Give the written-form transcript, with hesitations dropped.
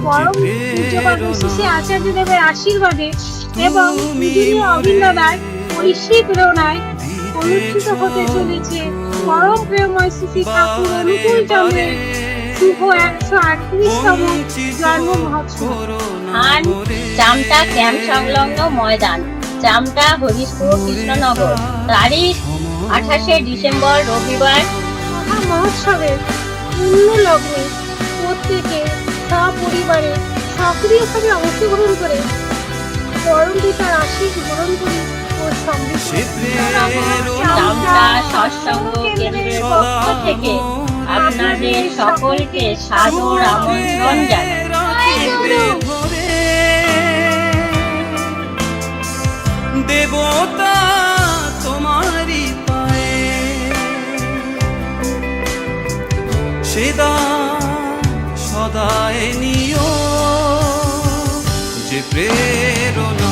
পরম পূজ্যপাদ শ্রী আচার্যদেবের আশীর্বাদে এবং পূজনীয় অবিন্দাদার ঐশ্বিক প্রেরণায় অনুষ্ঠিত হতে চলেছে পরম প্রেমময় শ্রী ঠাকুর অনুকূল চন্দ্রের শুভ 138তম জন্ম মহোৎসব। স্থান চামটা ক্যাম্প সংলগ্ন ময়দান, চামটা হরিশপুর কৃষ্ণনগর। তারিখ 28শে ডিসেম্বর রবিবার। মহা মহোৎসবের পূর্ণ লগ্নে প্রত্যেকে সপরিবারে সক্রিয়ভাবে অংশগ্রহণ করে পরম পিতার আশীষ গ্রহণ করে ও চামটা সৎসঙ্গ কেন্দ্রের পক্ষ থেকে আপনাদের সকলকে সাদর আমন্ত্রণ জানাই। দেবতা তোমারি পায়ে সদায় নিও যে প্রেরণা